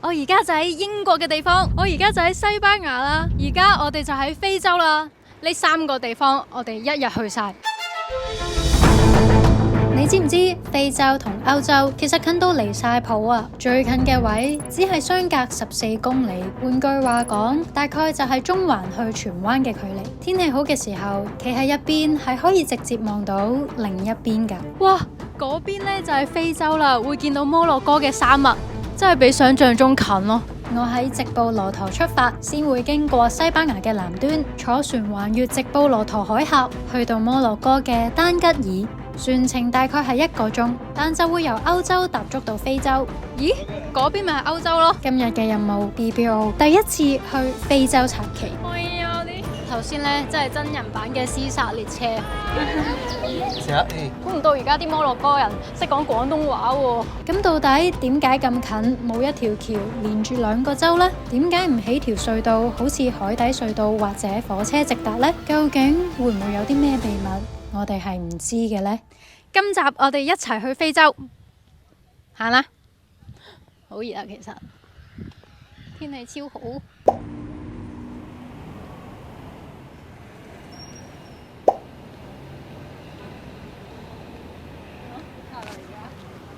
我而家就喺英國嘅地方，我而家就喺西班牙啦，而家我哋就喺非洲啦。呢3個地方我哋一日去晒。你知唔知非洲同歐洲其實近到離晒譜啊？最近嘅位只係相隔14公里，換句話講，大概就係中環去荃灣嘅距離。天氣好嘅時候，企喺一邊係可以直接望到另一邊㗎。哇，嗰邊呢就係非洲啦，會見到摩洛哥嘅沙漠，真係比想象中近咯。我喺直布羅陀出發，先會經過西班牙嘅南端，坐船橫越直布羅陀海峽，去到摩洛哥嘅丹吉爾。船程大概係1個鐘，但就會由歐洲踏足到非洲。咦，嗰邊咪係歐洲咯？今日嘅任務 BBO 第一次去非洲插旗。哎呀，頭先呢真係真人版嘅屍殺列車。估唔到而家啲摩洛哥人識講廣東話喎。咁到底點解咁近冇一條橋連住2個州呢？點解唔起條隧道，好似海底隧道或者火車直達呢？究竟會唔會有啲咩秘密？我哋係唔知嘅呢。今集我哋一齊去非洲行啦，好熱啊！其實天氣超好。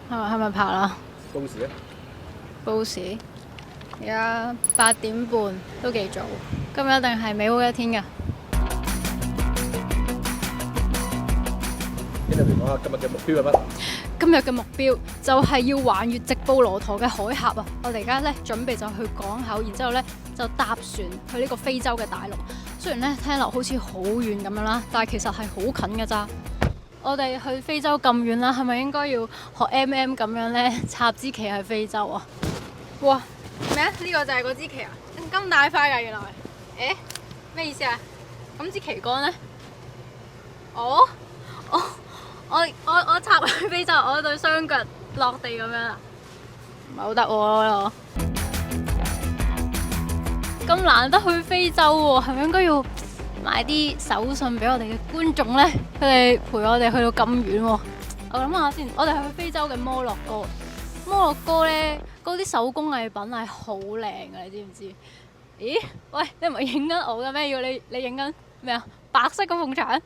係咪拍啦？報時啊！報時，而家8點半，都幾早。今日一定係美好一天㗎。今日嚟講下今日嘅目標係乜？今日嘅目標就係要橫越直布羅陀嘅海峽啊！我哋而家咧準備就去港口，然之後咧就搭船去呢個非洲嘅大陸。雖然咧聽落好似好遠咁樣啦，但係其實係好近㗎咋。我哋去非洲咁遠啦，係咪應該要學 MM 咁樣咧插支旗喺非洲啊？哇！咩啊？呢個就係嗰支旗啊？咁大塊㗎原來？誒咩意思啊？咁支旗杆咧？我插去非洲，我對雙腳落地咁樣啊？唔係好得喎！咁難得去非洲喎，係咪應該要買啲手信俾我哋嘅觀眾呢？佢哋陪我哋去到咁遠喎。我諗下先，我哋去非洲嘅摩洛哥。摩洛哥呢，嗰啲手工藝品係好靚㗎，你知唔知？咦？喂，你唔係影緊我嘅咩？要你影緊咩啊？白色嗰埲牆。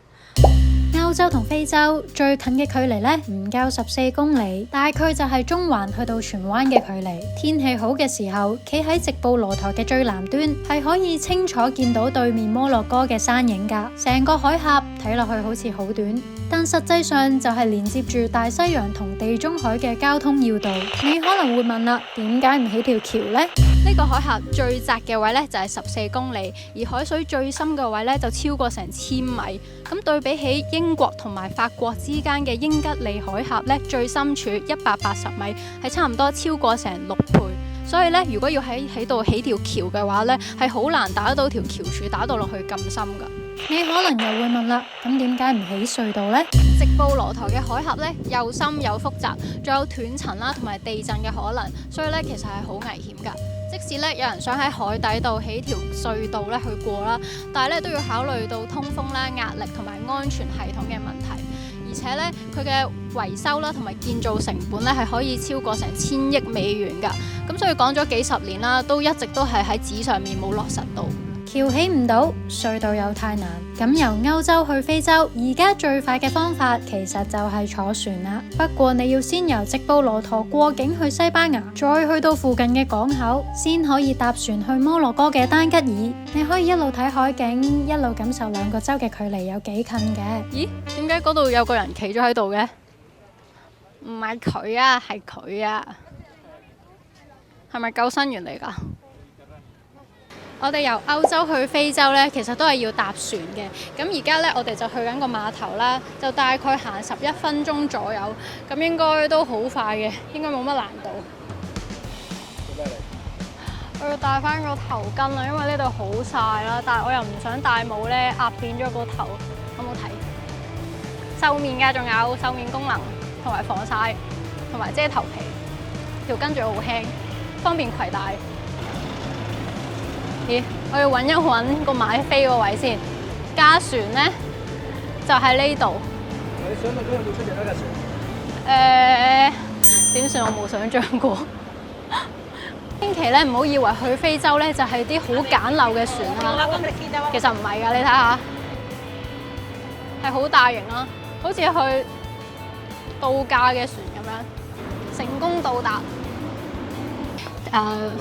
歐洲同非洲最近嘅距離呢，唔夠14公里，大概就係中環去到荃灣嘅距離。天氣好嘅時候，企喺直布羅陀嘅最南端，係可以清楚見到對面摩洛哥嘅山影㗎。成個海峽睇落去好似好短，但實際上就係連接住大西洋同地中海嘅交通要道。你可能會問啦，點解唔起條橋呢？呢個海峽最窄嘅位呢，就係14公里，而海水最深嘅位呢，就超過成1000米。咁對比起英國同埋法國之間嘅英吉利海峽呢，最深處180米，係差唔多超過成6倍。所以呢，如果要喺度起條橋嘅話呢，係好難打得到條橋柱打到落去咁深㗎。你可能又會問啦，咁點解唔起隧道呢？直布羅陀嘅海峽呢，又深又複雜，仲有斷層啦同埋地震嘅可能，所以呢，其實係好危險㗎。即使咧有人想喺海底度起條隧道咧去過啦，但係咧都要考慮到通風啦、壓力同埋安全系統嘅問題，而且咧佢嘅維修啦同埋建造成本咧係可以超過成1000億美元㗎，咁所以講咗幾十年啦，都一直都係喺紙上面冇落實到。橋起唔到，隧道又太難，咁由歐洲去非洲，而家最快嘅方法其實就係坐船啦。不過你要先由直布羅陀過境去西班牙，再去到附近嘅港口，先可以搭船去摩洛哥嘅丹吉爾。你可以一路睇海景，一路感受2個州嘅距離有幾近嘅。咦？點解嗰度有個人企咗喺度嘅？唔係佢啊，係佢啊，係咪救生員嚟㗎？我哋由歐洲去非洲呢，其實都係要搭船嘅。咁而家呢，我哋就去緊個碼頭啦，就大概行11分鐘左右，咁應該都好快嘅，應該冇乜難度。我要戴翻個頭巾啦，因為呢度好曬啦，但係我又唔想戴帽呢，壓扁咗個頭，好唔好睇？獸面㗎，仲有獸面功能，同埋防曬，同埋遮頭皮，條巾仲好輕，方便攜帶。咦，我要揾一揾個買飛個位先。架船呢，就喺呢度。你想問佢有冇出現呢架船？點算？我冇想像過。千祈咧唔好以為去非洲咧就係啲好簡陋嘅船啦，其實唔係㗎，你睇下係好大型啦，好似去度假嘅船咁樣，成功到達。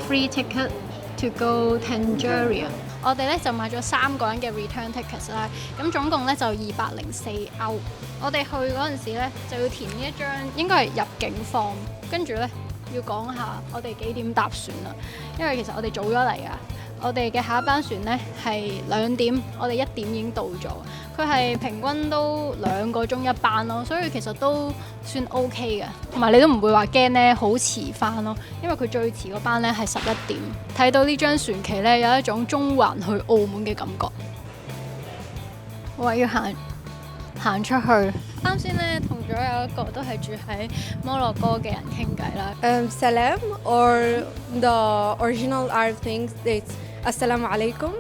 Free ticket to go Tanzania。我哋咧就買咗3個人嘅 return tickets 啦，咁總共咧就204歐。我哋去嗰陣時咧就要填呢一張應該係入境 form， 跟住咧要講下我哋幾點搭船啦，因為其實我哋早咗嚟噶。我哋嘅下一班船咧係2點，我哋1點已經到咗。佢係平均都2個鐘一班咯，所以其實都算 OK 嘅。同埋你都唔會話驚咧好遲翻咯，因為佢最遲嗰班咧係11點。睇到呢張船旗咧，有一種中環去澳門嘅感覺。我話要行出去。啱先咧同咗有一個都係住喺摩洛哥嘅人傾偈啦。Salam or the original Arab things it's Assalamu alaikum,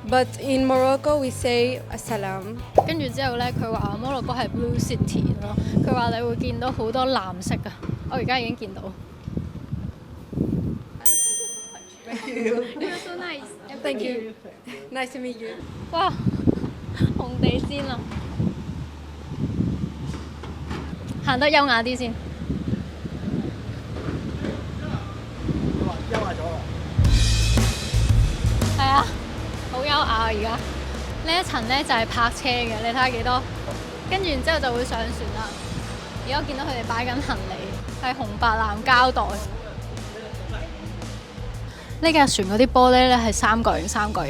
but in Morocco we say Assalam。跟住之後咧，佢話摩洛哥係 Blue City 咯。佢話你會見到好多藍色啊！我而家已經見到。Thank you. You're so nice. Thank you. Nice to meet you。哇，紅地氈啊！行得優雅啲先。優雅咗啦。係啊，好優雅啊！而家呢一層咧就係泊車嘅，你睇下幾多。跟住然之後就會上船啦。而家我見到佢哋擺緊行李，係紅白藍膠袋。呢架船嗰啲玻璃咧係三角形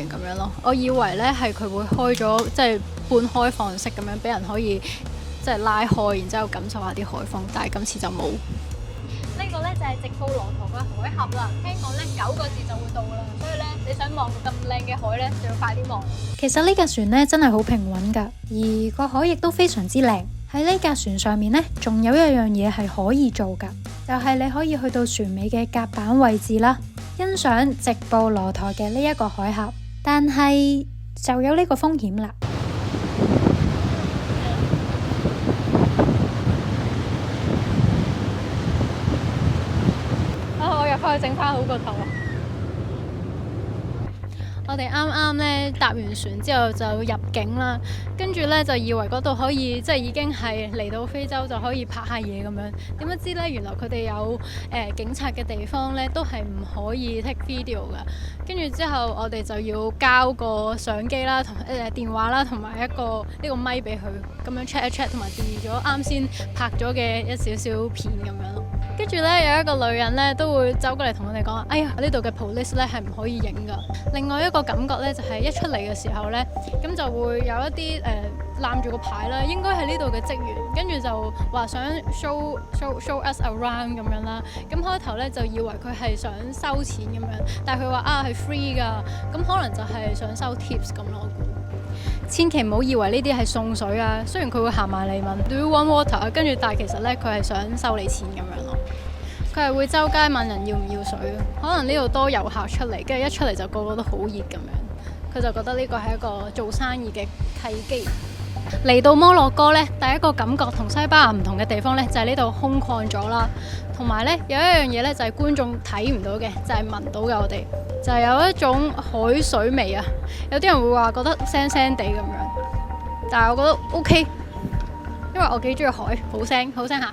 咁樣咯。我以為咧係佢會開咗，即係半開放式咁樣，俾人可以即係拉開，然之後感受下啲海風。但係今次就冇。呢個咧就係直布羅陀嘅海峽啦。聽講咧9個字就會到啦，所以咧你想望咁靚嘅海咧，就要快啲望。其實呢架船咧真係好平穩㗎，而個海亦都非常之靚。喺呢架船上面呢，仲有一樣嘢係可以做㗎，就係你可以去到船尾嘅甲板位置啦，欣賞直布羅陀嘅呢一個海峽。但係就有呢個風險啦。我入翻去整翻好個頭啊！我哋啱啱咧搭完船之後就入境啦，跟住咧就以為嗰度可以即係已經係嚟到非洲就可以拍下嘢咁樣，點不知咧原來佢哋有警察嘅地方咧都係唔可以 take video 噶。跟住之後我哋就要交個相機啦，同電話啦，同埋一個呢個咪俾佢，咁樣 check 一 check，同埋 delete 咗啱先拍咗嘅一少少片咁樣咯。跟住咧有一個女人咧都會走過嚟同我哋講：哎呀，呢度嘅 police 咧係唔可以影噶。另外一個感覺咧就係一出嚟嘅時候咧，咁就會有一啲攬住個牌啦，應該係呢度嘅職員，跟住就話想 show us around 咁樣啦。咁開頭咧就以為佢係想收錢咁樣，但係佢話係 free 噶，咁可能就係想收 tips 咁咯。我估千祈唔好以為呢啲係送水啊，雖然佢會行埋嚟問 Do you want water， 跟住但係其實咧佢係想收你錢咁樣咯。佢係會周街問人要唔要水，可能呢度多遊客出嚟，跟住一出嚟就個個都好熱咁樣，佢就覺得呢個係一個做生意嘅契機。嚟到摩洛哥呢，第一個感覺同西班牙唔同嘅地方呢，就係呢度空曠咗啦，同埋呢，有一樣嘢呢，就係觀眾睇唔到嘅，就係聞到嘅我哋，就係有一種海水味啊！有啲人會話覺得腥腥地咁樣，但係我覺得 OK， 因為我幾中意海，好腥鹹油。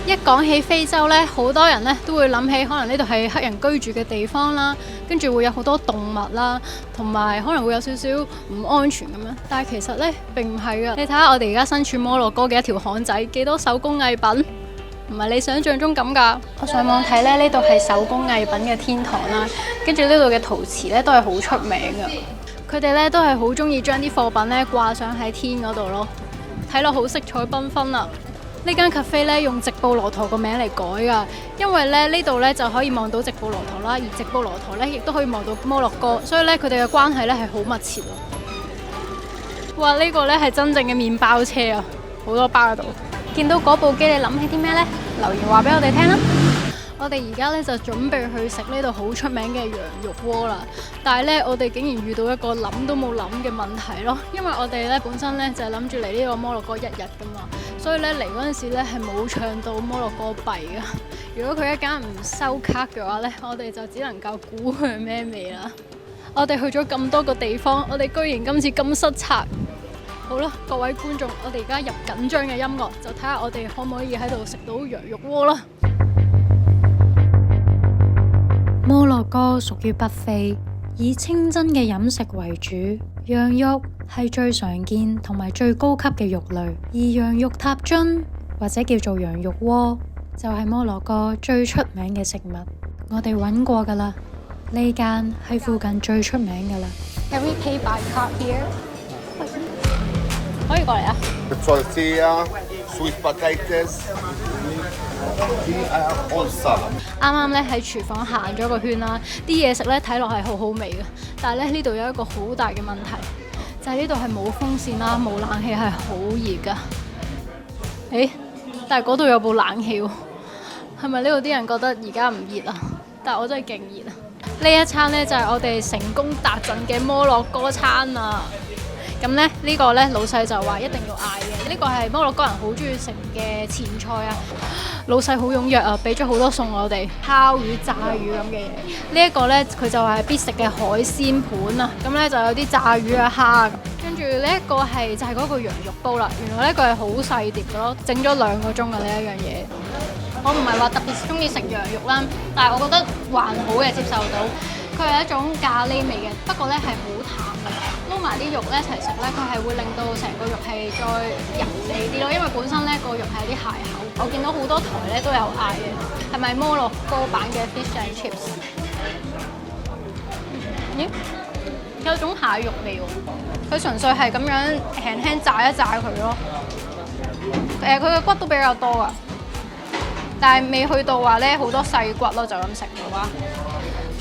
一講起非洲呢，好多人呢都會諗起可能呢度係黑人居住嘅地方啦，跟住會有好多動物啦，同埋可能會有少少唔安全咁樣。但係其實呢並唔係噶，你睇下我哋而家身處摩洛哥嘅一條巷仔，幾多手工藝品，唔係你想象中咁噶。我上網睇呢度係手工藝品嘅天堂啦，跟住呢度嘅陶瓷呢都係好出名噶。佢哋呢都係好中意將啲貨品呢掛上喺天嗰度咯，睇落好色彩繽紛啊！呢間 cafe 咧用直布羅陀個名嚟改㗎，因為咧呢度咧就可以望到直布羅陀啦，而直布羅陀咧亦都可以望到摩洛哥，所以咧佢哋嘅關係咧係好密切咯。哇！呢個咧係真正嘅麵包車啊，好多包喺度。見到嗰部機，你諗起啲咩呢？留言話俾我哋聽啦。我哋而家咧就準備去食呢度好出名嘅羊肉鍋啦，但係咧我哋竟然遇到一個諗都冇諗嘅問題咯，因為我哋咧本身咧就係諗住嚟呢個摩洛哥1日噶嘛，所以咧嚟嗰陣時咧係冇唱到摩洛哥幣噶。如果佢一間唔收卡嘅話咧，我哋就只能夠估佢咩味啦。我哋去咗咁多個地方，我哋居然今次咁失策。好啦，各位觀眾，我哋而家入緊張嘅音樂，就睇下我哋可唔可以喺度食到羊肉鍋啦。摩洛哥屬於北非，以清真嘅飲食為主，羊肉係最常見同埋最高級嘅肉類，而羊肉塔津或者叫做羊肉鍋就係摩洛哥最出名嘅食物。我哋揾過噶啦，呢間係附近最出名噶啦。Can we pay by card here？ 可以過嚟啊！ tortilla, sweet potatoes, all salad. 啱啱咧喺廚房行咗個圈啦，啲嘢食咧睇落係好好味嘅，但係咧呢度有一個好大嘅問題，就係呢度係冇風扇啦，冇冷氣，係好熱噶。但係嗰度有部冷氣喎，係咪呢度啲人覺得而家唔熱啊？但係我真係勁熱啊！呢一餐咧就係我哋成功達陣嘅摩洛哥餐啊！咁咧呢個咧老細就話一定要嗌嘅，呢個係摩洛哥人好中意食嘅前菜啊！老細好踴躍啊，俾咗好多餸我哋，烤魚、炸魚咁嘅嘢。呢一個咧佢就係必食嘅海鮮盤啊，咁咧就有啲炸魚啊、蝦。跟住呢一個係就係嗰個羊肉煲啦，原來呢個係好細碟嘅咯，整咗2個鐘嘅呢一樣嘢。我唔係話特別中意食羊肉啦，但係我覺得還好嘅，接受到。佢係一種咖喱味嘅，不過咧係好淡嘅，撈埋啲肉咧一齊食咧，佢係會令到成個肉係再油膩啲咯。因為本身咧個肉係啲蟹口，我見到好多台咧都有嗌嘅，係咪摩洛哥版嘅 fish and chips？ 咦，有種蟹肉味喎，佢純粹係咁樣輕輕炸一炸佢咯。佢嘅骨都比較多啊，但係未去到話咧好多細骨咯，就咁食嘅話。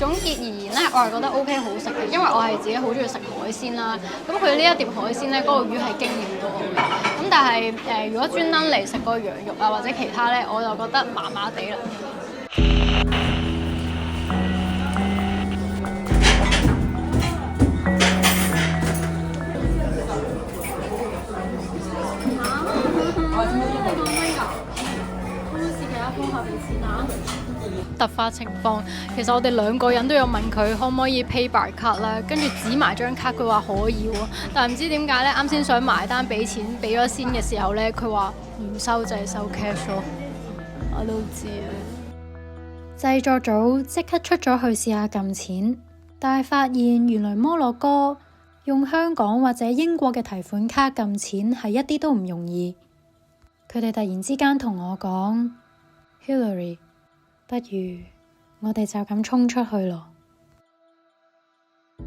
總結而言咧，我係覺得 OK 好食嘅，因為我係自己好中意食海鮮啦。咁佢呢一碟海鮮咧，嗰個魚係驚豔到我嘅。咁但係如果專登嚟食個羊肉啊或者其他咧，我就覺得麻麻地啦。突發情況，其實我哋2個人都有問佢可唔可以 pay by card 啦，跟住指埋張卡，佢話可以喎，但係唔知點解咧，啱先想埋單俾錢俾咗先嘅時候咧，佢話唔收就係收 cash 咯，我都知啊。製作組即刻出咗去試下撳錢，但係發現原來摩洛哥用香港或者英國嘅提款卡撳錢係一啲都唔容易。佢哋突然之間同我講 Hillary， 不如我哋就咁衝出去咯。我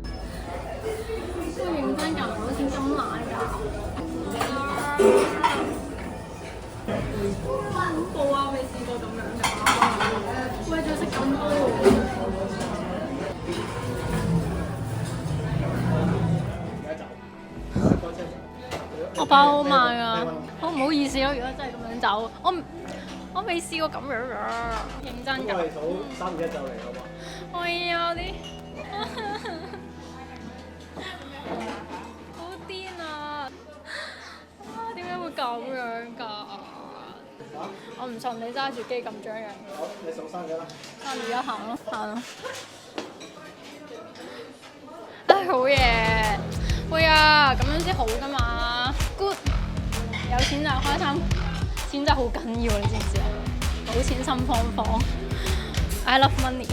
認真㗎，好似咁奶㗎。恐怖啊！未試過咁樣㗎。喂，仲食咁多？我跑好慢啊！好唔好意思咯，如果真係咁樣走，我未試過咁樣㗎，認真㗎。數3、2、1就嚟好嘛？哎呀啲，好癲啊！點解會咁樣㗎？我唔信你揸住機咁張揚。好，你數3嘅啦。3、2、1行咯，行咯。唉，好嘢！會啊，咁樣先好㗎嘛。Good， 有錢就開心。錢真係好緊要，你知唔知啊？賭錢心慌慌 ，I love money。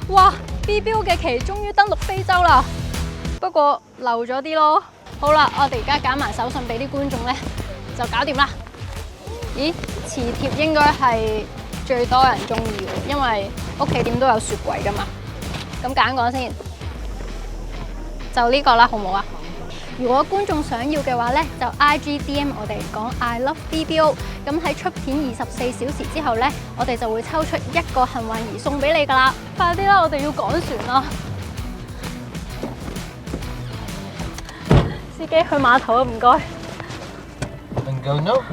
哇 ！BBO 嘅旗終於登陸非洲啦，不過漏咗啲咯。好啦，我哋而家揀埋手信俾啲觀眾咧，就搞掂啦。咦？磁貼應該係最多人中意嘅，因為屋企點都有雪櫃噶嘛。咁揀個先，就呢個啦，好唔好啊？如果觀眾想要嘅話咧，就 IG DM 我哋講 I love BBO， 咁喺出片24小時之後咧，我哋就會抽出1個幸運兒送俾你噶啦！快啲啦，我哋要趕船啦！司機去碼頭啊，唔該。And go no.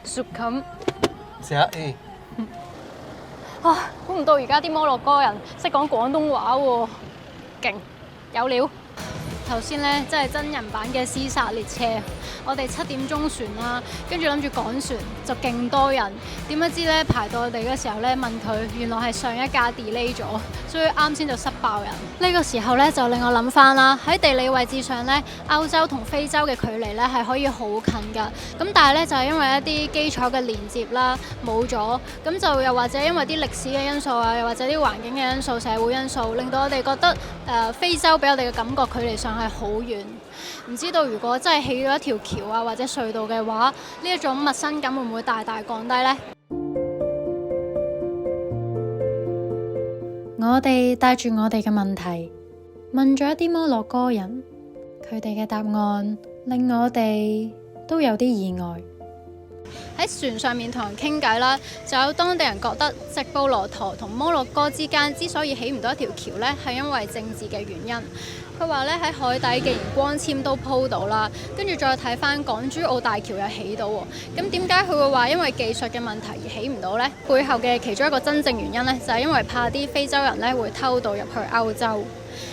雪冚寫 A。啊，估唔到而家啲摩洛哥人識講廣東話喎，勁有料！頭先咧真係真人版嘅屍殺列車，我哋7點鐘船啦，跟住諗住趕船就勁多人，點不知咧排到我哋嘅時候咧問佢，原來係上一架 delay 咗，所以啱先就塞爆人。呢個時候咧就令我諗翻啦，喺地理位置上咧，歐洲同非洲嘅距離咧係可以好近㗎，咁但係咧就係因為一啲基礎嘅連接啦冇咗，咁就又或者因為啲歷史嘅因素啊，又或者啲環境嘅因素、社會因素，令到我哋覺得非洲俾我哋嘅感覺距離上係好遠，唔知道如果真係起咗一條橋啊或者隧道嘅話，呢一種陌生感會唔會大大降低呢？我哋帶住我哋嘅問題，問咗一啲摩洛哥人，佢哋嘅答案令我哋都有啲意外。喺船上面同人傾偈啦，就有當地人覺得直布羅陀同摩洛哥之間之所以起唔到一條橋呢，係因為政治嘅原因。佢話咧喺海底既然光纖都鋪到啦，跟住再睇翻港珠澳大橋又起到喎，咁點解佢會話因為技術嘅問題而起唔到呢？背後嘅其中一個真正原因呢，就係因為怕啲非洲人咧會偷渡入去歐洲。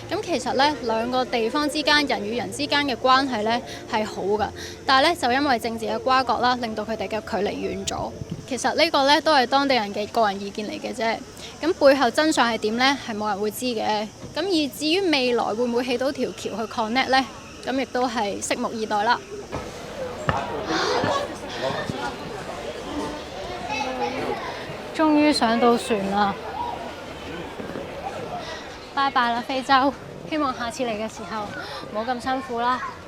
咁其實咧兩個地方之間人與人之間嘅關係咧係好㗎，但係咧就因為政治嘅瓜葛啦，令到佢哋嘅距離遠咗。其實呢個咧都係當地人嘅個人意見嚟嘅啫。咁背後真相係點呢？係冇人會知嘅。咁而至於未來會唔會起到條橋去 connect 呢？咁亦都係拭目以待啦。終於上到船啦！拜拜啦，非洲！希望下次嚟嘅時候冇咁辛苦啦〜